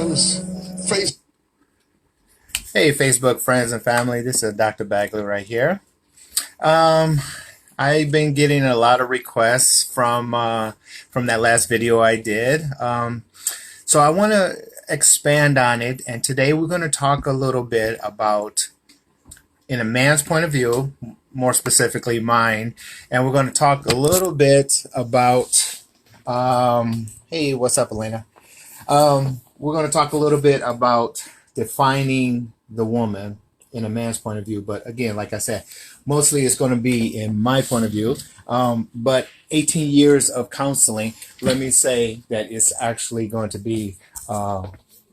Face. Hey, Facebook friends and family. This is Dr. Bagley right here. Um, I've been getting a lot of requests from that last video I did. So I want to expand on it, and today we're going to talk a little bit about, in a man's point of view, more specifically mine, and we're going to talk a little bit about. Hey, what's up, Elena? We're going to talk a little bit about defining the woman in a man's point of view. But again, like I said, mostly it's going to be in my point of view. But 18 years of counseling, let me say that it's actually going to be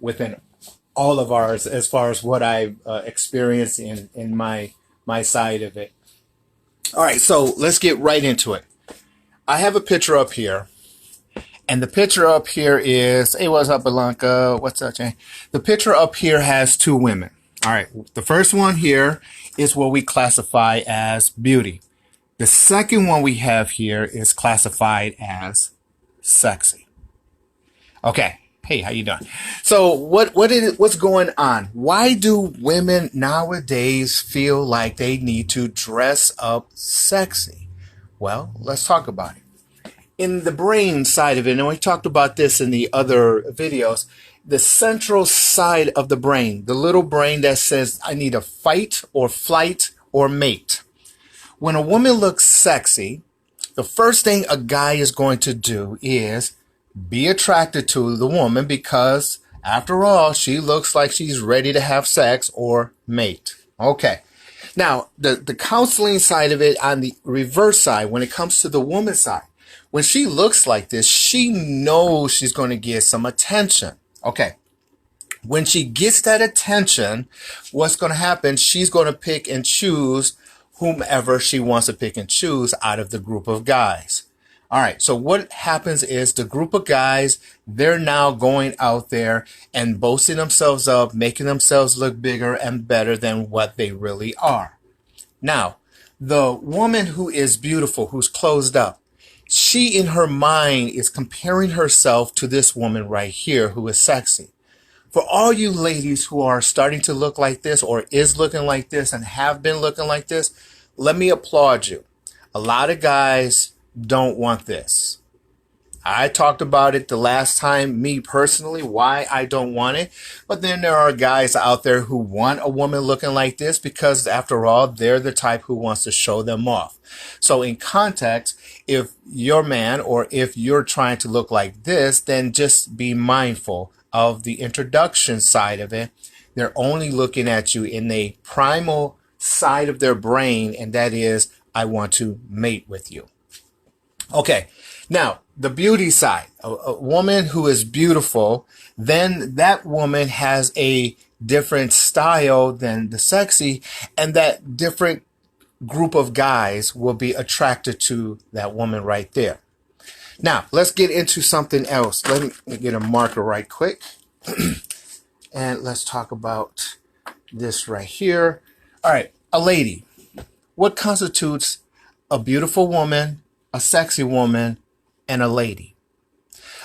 within all of ours as far as what I've experienced in my side of it. All right, so let's get right into it. I have a picture up here. And the picture up here is, hey, what's up, Blanca? What's up, Jane? The picture up here has two women. All right. The first one here is what we classify as beauty. The second one we have here is classified as sexy. Okay. Hey, how you doing? So what's going on? Why do women nowadays feel like they need to dress up sexy? Well, let's talk about it. In the brain side of it, and we talked about this in the other videos, the central side of the brain, the little brain that says, I need a fight or flight or mate. When a woman looks sexy, the first thing a guy is going to do is be attracted to the woman because, after all, she looks like she's ready to have sex or mate. Okay. Now, the counseling side of it on the reverse side, when it comes to the woman's side, when she looks like this, she knows she's going to get some attention. Okay. When she gets that attention, what's going to happen? She's going to pick and choose whomever she wants to pick and choose out of the group of guys. All right. So what happens is the group of guys, they're now going out there and boasting themselves up, making themselves look bigger and better than what they really are. Now, the woman who is beautiful, who's closed up, she in her mind is comparing herself to this woman right here who is sexy. For all you ladies who are starting to look like this or is looking like this and have been looking like this, let me applaud you. A lot of guys don't want this. I talked about it the last time, me personally, why I don't want it. But then there are guys out there who want a woman looking like this because, after all, they're the type who wants to show them off. So in context, if you're man or if you're trying to look like this, then just be mindful of the introduction side of it. They're only looking at you in the primal side of their brain, and that is, I want to mate with you. Okay. Now, the beauty side, a woman who is beautiful, then that woman has a different style than the sexy, and that different group of guys will be attracted to that woman right there. Now, let's get into something else. Let me get a marker right quick. And let's talk about this right here. All right, a lady. What constitutes a beautiful woman, a sexy woman, and a lady?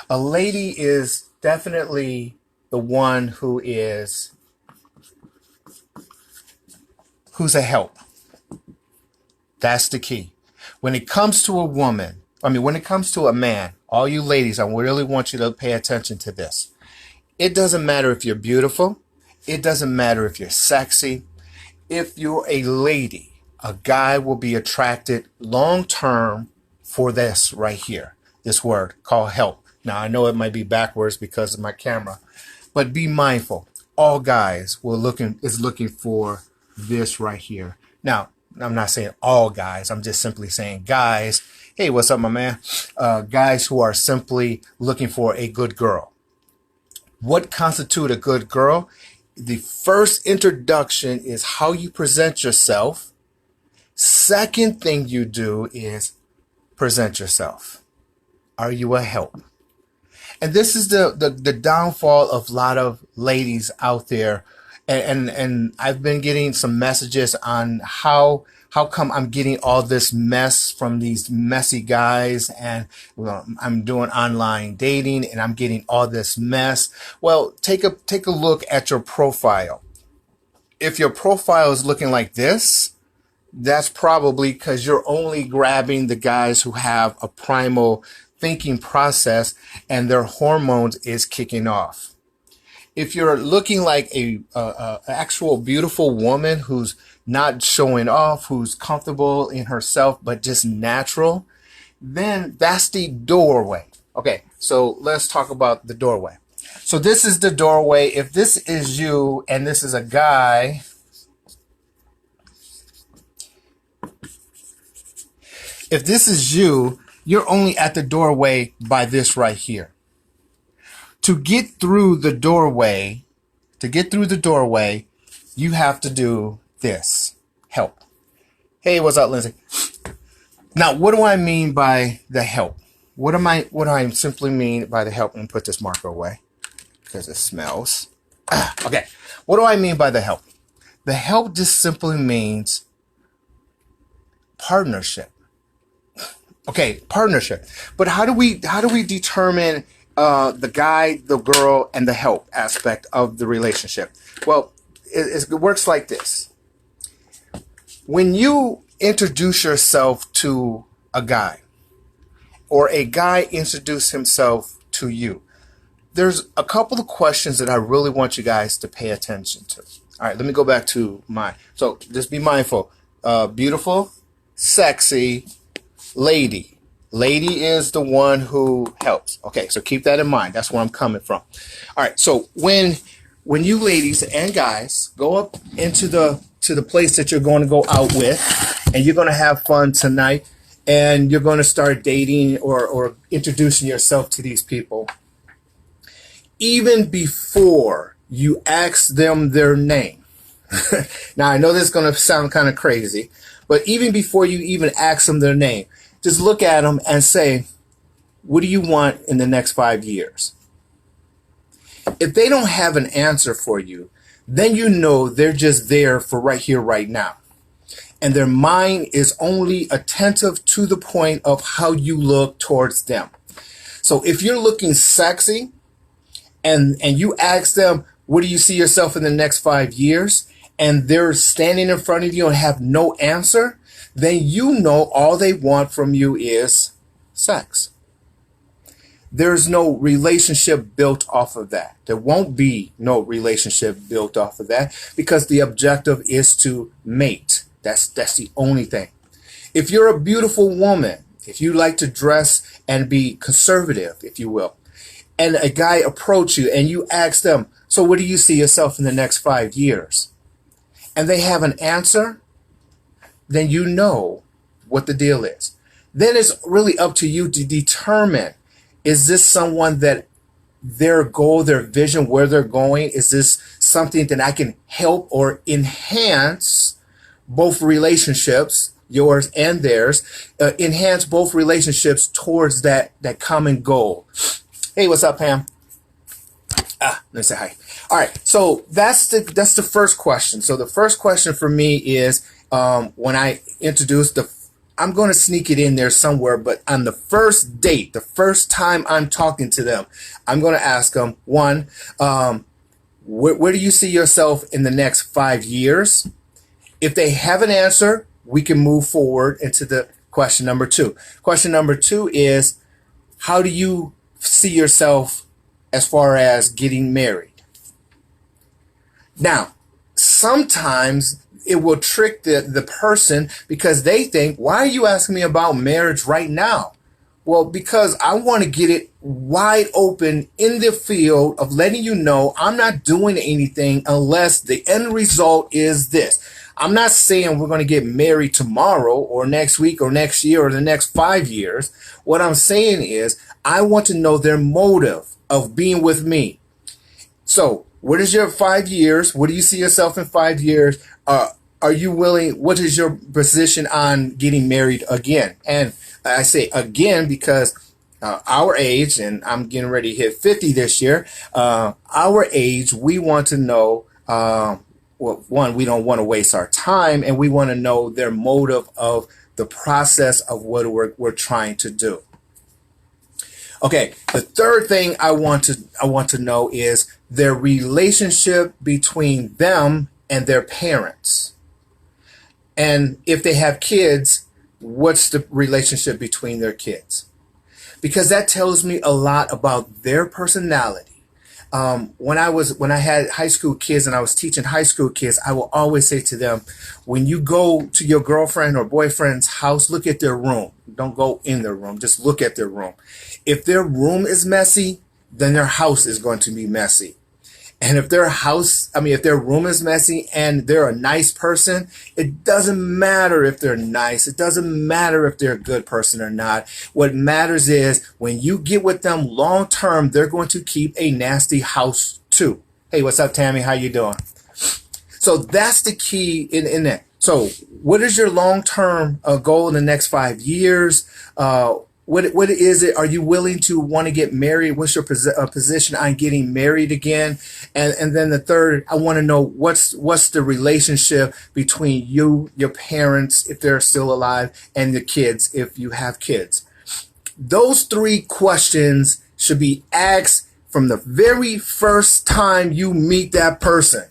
A lady is definitely the one who's a help. That's the key. When it comes to a woman, when it comes to a man, all you ladies, I really want you to pay attention to this. It doesn't matter if you're beautiful. It doesn't matter if you're sexy. If you're a lady, a guy will be attracted long term for this right here. This word called help. Now, I know it might be backwards because of my camera, but be mindful. All guys is looking for this right here. Now, I'm not saying all guys. I'm just simply saying guys. Hey, what's up, my man? Guys who are simply looking for a good girl. What constitutes a good girl? The first introduction is how you present yourself. Second thing you do is present yourself. Are you a help? And this is the downfall of a lot of ladies out there And I've been getting some messages on how come I'm getting all this mess from these messy guys, and well, I'm doing online dating and I'm getting all this mess. Well, take a look at your profile. If your profile is looking like this, that's probably because you're only grabbing the guys who have a primal thinking process and their hormones is kicking off. If you're looking like a actual beautiful woman who's not showing off, who's comfortable in herself but just natural, then that's the doorway. Okay, so let's talk about the doorway. So this is the doorway. If this is you and this is a guy, if this is you, you're only at the doorway by this right here. To get through the doorway, you have to do this. Help. Hey, what's up, Lindsay? Now, what do I mean by the help? What do I simply mean by the help? And put this marker away because it smells. Okay. What do I mean by the help? The help just simply means partnership. Okay, partnership. But how do we determine the guy, the girl, and the help aspect of the relationship? Well, it works like this. When you introduce yourself to a guy, or a guy introduce himself to you, there's a couple of questions that I really want you guys to pay attention to. All right, let me go back to mine. So just be mindful. Beautiful, sexy, lady. Lady is the one who helps. Okay, so keep that in mind. That's where I'm coming from. All right, so when you ladies and guys go up into the place that you're going to go out with, and you're going to have fun tonight, and you're going to start dating or introducing yourself to these people, even before you ask them their name. Now, I know this is going to sound kind of crazy, but even before you even ask them their name, just look at them and say, what do you want in the next 5 years? If they don't have an answer for you, then you know they're just there for right here, right now. And their mind is only attentive to the point of how you look towards them. So if you're looking sexy and you ask them, where do you see yourself in the next 5 years? And they're standing in front of you and have no answer, then you know all they want from you is sex. There's no relationship built off of that. There won't be no relationship built off of that because the objective is to mate. That's the only thing. If you're a beautiful woman, if you like to dress and be conservative, if you will, and a guy approach you and you ask them, so where do you see yourself in the next 5 years? And they have an answer, then you know what the deal is. Then it's really up to you to determine, is this someone that their goal, their vision, where they're going, is this something that I can help or enhance both relationships, yours and theirs, enhance both relationships towards that common goal. Hey, what's up, Pam? Let me say hi. All right, so that's the first question. So the first question for me is, when I introduce I'm going to sneak it in there somewhere, but on the first date, the first time I'm talking to them, I'm going to ask them, one, where do you see yourself in the next 5 years? If they have an answer, we can move forward into the question number 2. Question number 2 is, how do you see yourself as far as getting married? Now, sometimes it will trick the person because they think, why are you asking me about marriage right now? Well, because I want to get it wide open in the field of letting you know I'm not doing anything unless the end result is this. I'm not saying we're going to get married tomorrow or next week or next year or the next 5 years. What I'm saying is I want to know their motive of being with me. So what is your 5 years? What do you see yourself in 5 years? Are you willing? What is your position on getting married again? And I say again because our age, and I'm getting ready to hit 50 this year, our age, we want to know well, one, we don't want to waste our time, and we want to know their motive of the process of what we're trying to do. Okay, the third thing I want to know is their relationship between them and their parents. And if they have kids, what's the relationship between their kids? Because that tells me a lot about their personality. When I had high school kids and I was teaching high school kids, I will always say to them, when you go to your girlfriend or boyfriend's house, look at their room. Don't go in their room. Just look at their room. If their room is messy, then their house is going to be messy. And if if their room is messy and they're a nice person, it doesn't matter if they're nice. It doesn't matter if they're a good person or not. What matters is when you get with them long term, they're going to keep a nasty house too. Hey, what's up, Tammy? How you doing? So that's the key in that. So what is your long-term goal in the next 5 years? What is it? Are you willing to want to get married? What's your position on getting married again? And then the third, I want to know what's the relationship between you, your parents, if they're still alive, and the kids, if you have kids. Those three questions should be asked from the very first time you meet that person.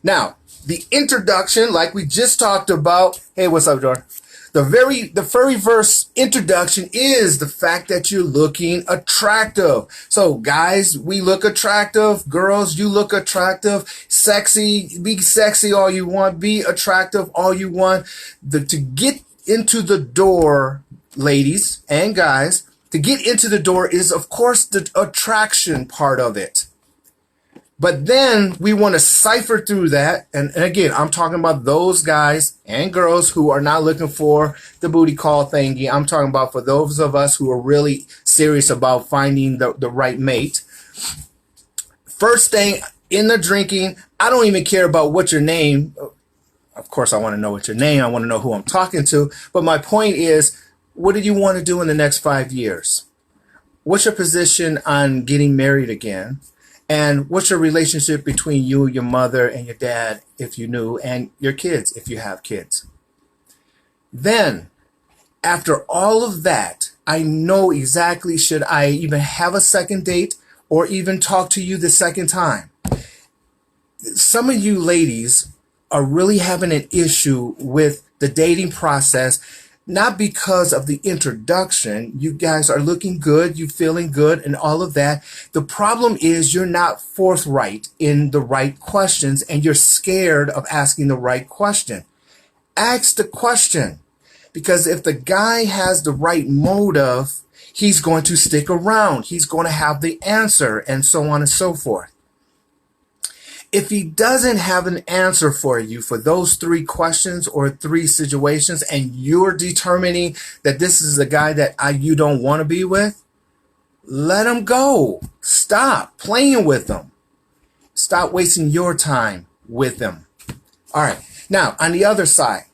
Now, the introduction, like we just talked about. Hey, what's up, Jordan? The very first introduction is the fact that you're looking attractive. So guys, we look attractive. Girls, you look attractive. Sexy, be sexy all you want. Be attractive all you want. To get into the door, ladies and guys, to get into the door is, of course, the attraction part of it. But then we want to cipher through that. And again, I'm talking about those guys and girls who are not looking for the booty call thingy. I'm talking about for those of us who are really serious about finding the right mate. First thing in the drinking, I don't even care about what your name. Of course, I want to know what your name. I want to know who I'm talking to. But my point is, what do you want to do in the next 5 years? What's your position on getting married again? And what's your relationship between you, your mother, and your dad, if you knew, and your kids, if you have kids? Then, after all of that, I know exactly should I even have a second date or even talk to you the second time. Some of you ladies are really having an issue with the dating process, not because of the introduction. You guys are looking good, you feeling good, and all of that. The problem is you're not forthright in the right questions, and you're scared of asking the right question. Ask the question, because if the guy has the right motive, he's going to stick around. He's going to have the answer, and so on and so forth. If he doesn't have an answer for you for those three questions or three situations, and you're determining that this is the guy that you don't want to be with, let him go. Stop playing with him. Stop wasting your time with him. All right. Now, on the other side,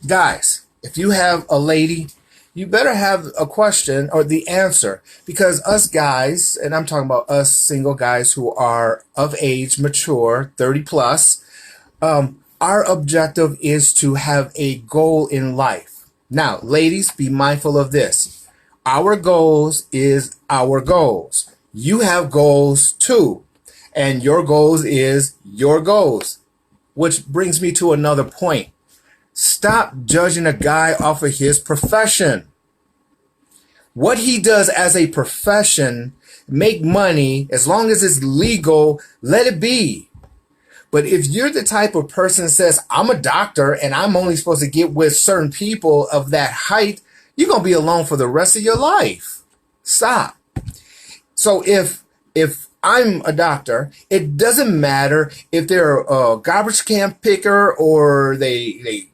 guys, if you have a lady, you better have a question or the answer, because us guys, and I'm talking about us single guys who are of age, mature, 30 plus, our objective is to have a goal in life. Now, ladies, be mindful of this. Our goals is our goals. You have goals too, and your goals is your goals, which brings me to another point. Stop judging a guy off of his profession. What he does as a profession, make money, as long as it's legal, let it be. But if you're the type of person that says, I'm a doctor and I'm only supposed to get with certain people of that height, you're going to be alone for the rest of your life. Stop. So if I'm a doctor, it doesn't matter if they're a garbage can picker or they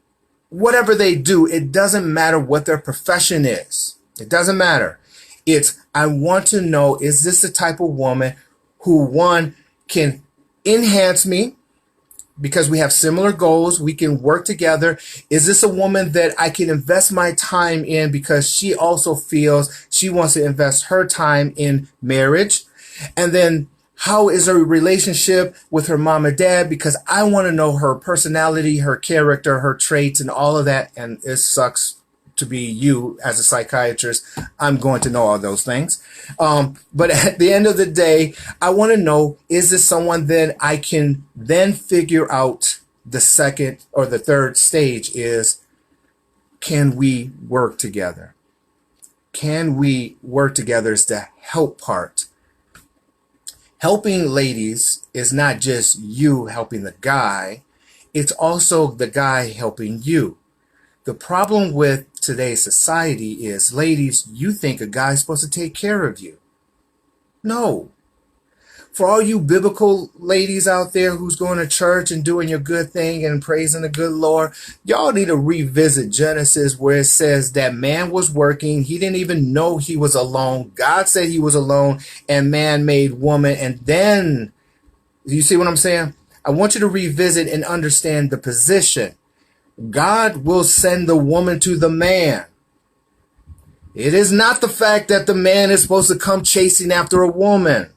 whatever they do, it doesn't matter what their profession is. It doesn't matter. It's, I want to know, is this the type of woman who, one, can enhance me because we have similar goals, we can work together? Is this a woman that I can invest my time in because she also feels she wants to invest her time in marriage? And then How is her relationship with her mom and dad? Because I want to know her personality, her character, her traits, and all of that. And it sucks to be you as a psychiatrist. I'm going to know all those things. But at the end of the day, I want to know, is this someone that I can then figure out the second or the third stage is, can we work together? Can we work together is the help part. Helping ladies is not just you helping the guy, it's also the guy helping you. The problem with today's society is, ladies, you think a guy's supposed to take care of you. No. For all you biblical ladies out there who's going to church and doing your good thing and praising the good Lord, y'all need to revisit Genesis where it says that man was working. He didn't even know he was alone. God said he was alone, and man made woman. And then, you see what I'm saying? I want you to revisit and understand the position. God will send the woman to the man. It is not the fact that the man is supposed to come chasing after a woman.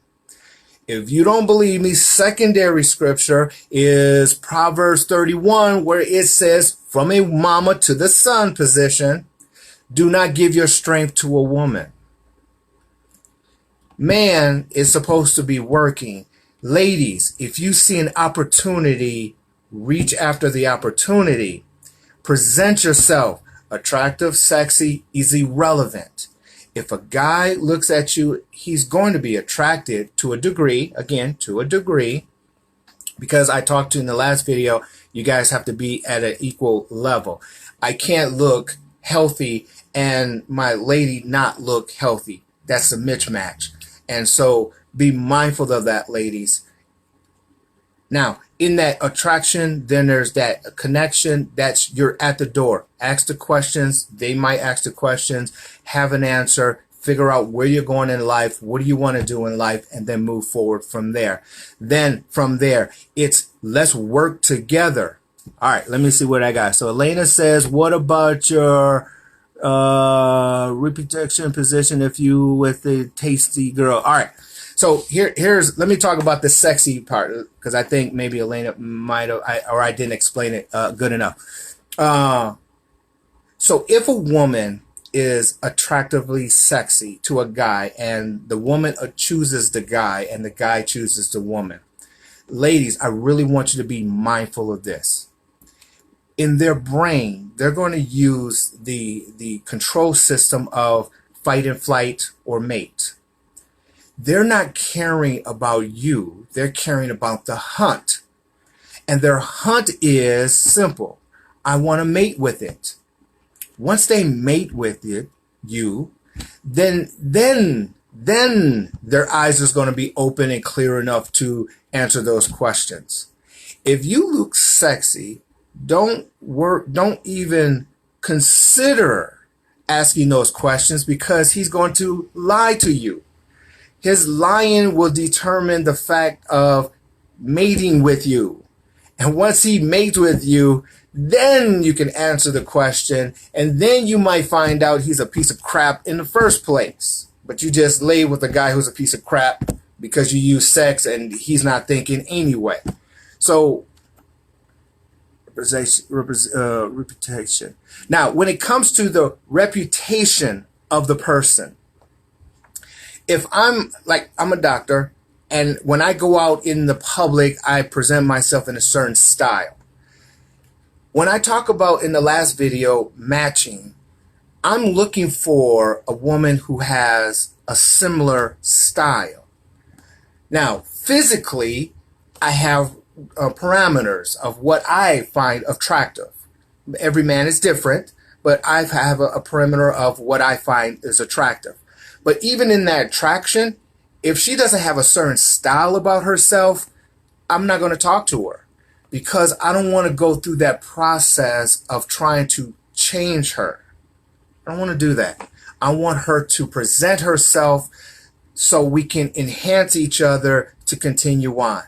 If you don't believe me, secondary scripture is Proverbs 31, where it says, from a mama to the son position, do not give your strength to a woman. Man is supposed to be working. Ladies, if you see an opportunity, reach after the opportunity. Present yourself. Attractive, sexy is irrelevant. If a guy looks at you, he's going to be attracted to a degree, again, to a degree, because I talked to in the last video, you guys have to be at an equal level. I can't look healthy and my lady not look healthy. That's a mismatch. And so be mindful of that, ladies. Now, in that attraction, then there's that connection. That's, you're at the door. Ask the questions. They might ask the questions. Have an answer. Figure out where you're going in life. What do you want to do in life? And then move forward from there. Then from there, it's let's work together. All right, let me see what I got. So Elena says, what about your reproduction position if you with a tasty girl? All right. So here's, let me talk about the sexy part, because I think maybe Elena might have, or I didn't explain it good enough. So if a woman is attractively sexy to a guy and the woman chooses the guy and the guy chooses the woman, ladies, I really want you to be mindful of this. In their brain, they're going to use the control system of fight and flight or mate. They're not caring about you. They're caring about the hunt. And their hunt is simple. I want to mate with it. Once they mate with it, then their eyes is going to be open and clear enough to answer those questions. If you look sexy, don't even consider asking those questions, because he's going to lie to you. His lying will determine the fact of mating with you. And once he mates with you, then you can answer the question. And then you might find out he's a piece of crap in the first place. But you just lay with a guy who's a piece of crap because you use sex and he's not thinking anyway. So, reputation. Now, when it comes to the reputation of the person, if I'm a doctor, and when I go out in the public, I present myself in a certain style. When I talk about in the last video, matching, I'm looking for a woman who has a similar style. Now, physically, I have parameters of what I find attractive. Every man is different, but I have a parameter of what I find is attractive. But even in that attraction, if she doesn't have a certain style about herself, I'm not going to talk to her, because I don't want to go through that process of trying to change her. I don't want to do that. I want her to present herself so we can enhance each other to continue on.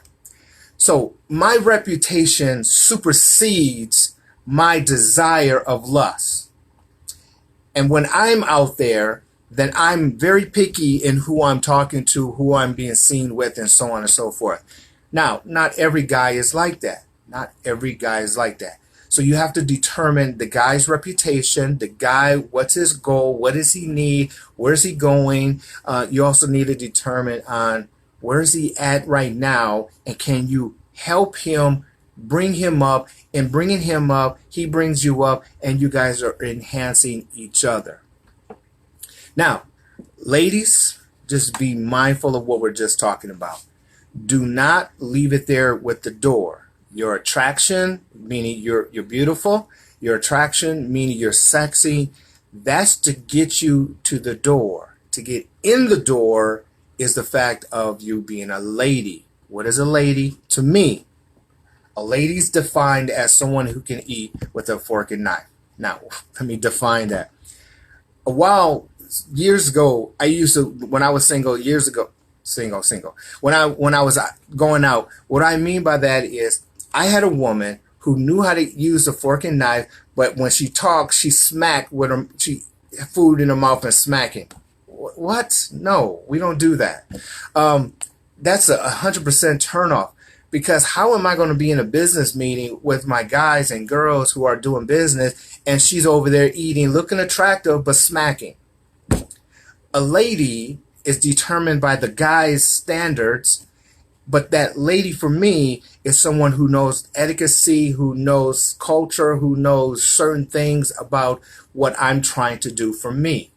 So my reputation supersedes my desire of lust. And when I'm out there, then I'm very picky in who I'm talking to, who I'm being seen with, and so on and so forth. Now, not every guy is like that. Not every guy is like that. So you have to determine the guy's reputation, the guy, what's his goal, what does he need, where's he going. You also need to determine on where is he at right now, and can you help him, bring him up, and bringing him up, he brings you up, and you guys are enhancing each other. Now, ladies, just be mindful of what we're just talking about. Do not leave it there with the door. Your attraction, meaning you're beautiful. Your attraction, meaning you're sexy. That's to get you to the door. To get in the door is the fact of you being a lady. What is a lady? To me, a lady's defined as someone who can eat with a fork and knife. Now, let me define that. A while, years ago, I used to, when I was single, years ago, single. When I was going out, what I mean by that is I had a woman who knew how to use a fork and knife, but when she talked, she smacked with her, she food in her mouth and smacking. What? No, we don't do that. That's a 100% turnoff, because how am I going to be in a business meeting with my guys and girls who are doing business and she's over there eating, looking attractive, but smacking? A lady is determined by the guy's standards, but that lady for me is someone who knows etiquette, who knows culture, who knows certain things about what I'm trying to do for me.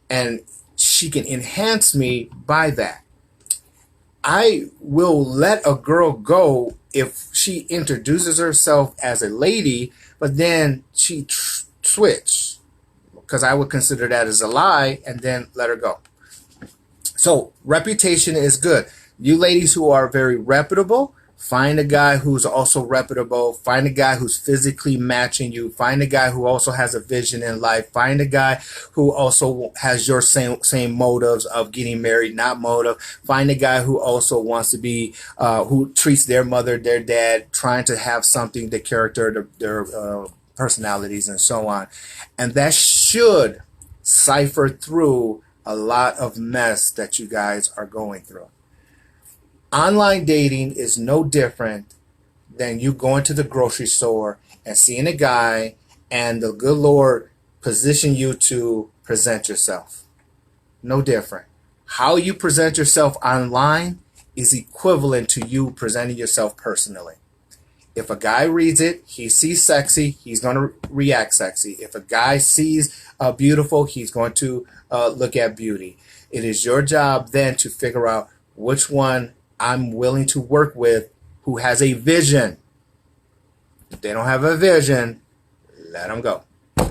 And she can enhance me by that. I will let a girl go if she introduces herself as a lady, but then she switch, because I would consider that as a lie, and then let her go. So reputation is good. You ladies who are very reputable, find a guy who's also reputable. Find a guy who's physically matching you. Find a guy who also has a vision in life. Find a guy who also has your same motives of getting married, not motive. Find a guy who also wants to be, who treats their mother, their dad, trying to have something, the character, their personalities, and so on. And that should cipher through a lot of mess that you guys are going through. Online dating is no different than you going to the grocery store and seeing a guy and the good Lord position you to present yourself. No different. How you present yourself online is equivalent to you presenting yourself personally. If a guy reads it, he sees sexy, he's going to react sexy. If a guy sees beautiful, he's going to look at beauty. It is your job then to figure out which one I'm willing to work with who has a vision. If they don't have a vision, let them go. All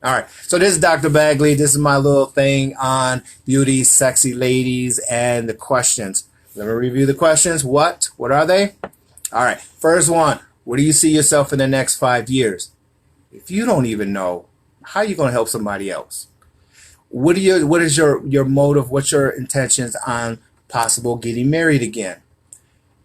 right, so this is Dr. Bagley. This is my little thing on beauty, sexy ladies, and the questions. Let me review the questions. What are they? All right, first one, where do you see yourself in the next 5 years? If you don't even know, how are you going to help somebody else? What is your motive? What's your intentions on possible getting married again?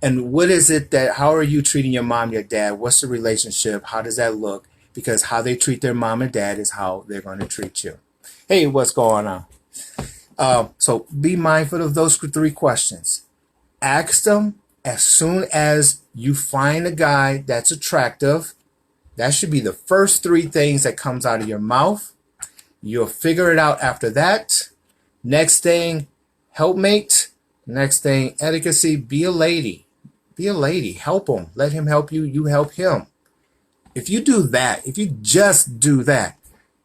And what is it that, how are you treating your mom, your dad? What's the relationship? How does that look? Because how they treat their mom and dad is how they're going to treat you. Hey, what's going on? So be mindful of those 3 questions. Ask them as soon as you find a guy that's attractive. That should be the first 3 things that comes out of your mouth. You'll figure it out after that. Next thing, helpmate. Next thing, etiquette. Be a lady. Be a lady. Help him. Let him help you. You help him. If you do that, if you just do that,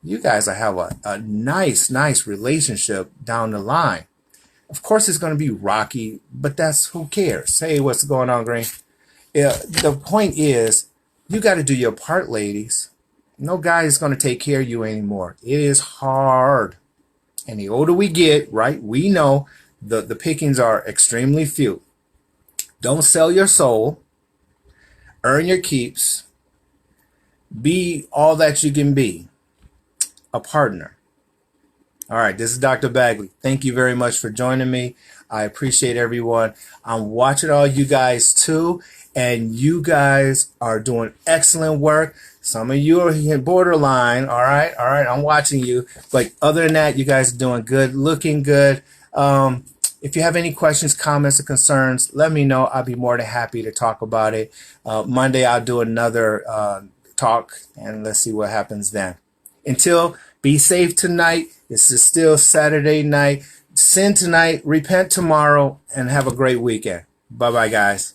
you guys will have a nice relationship down the line. Of course, it's going to be rocky, but that's, who cares? Hey, what's going on, Green? Yeah, the point is, you got to do your part, ladies. No guy is going to take care of you anymore. It is hard. And the older we get, right, we know the pickings are extremely few. Don't sell your soul. Earn your keeps. Be all that you can be. A partner. All right, this is Dr. Bagley. Thank you very much for joining me. I appreciate everyone. I'm watching all you guys too, and you guys are doing excellent work. Some of you are here borderline. All right, I'm watching you. But other than that, you guys are doing good, looking good. If you have any questions, comments, or concerns, let me know. I'll be more than happy to talk about it. Monday, I'll do another talk, and let's see what happens then. Until, be safe tonight. This is still Saturday night. Sin tonight, repent tomorrow, and have a great weekend. Bye-bye, guys.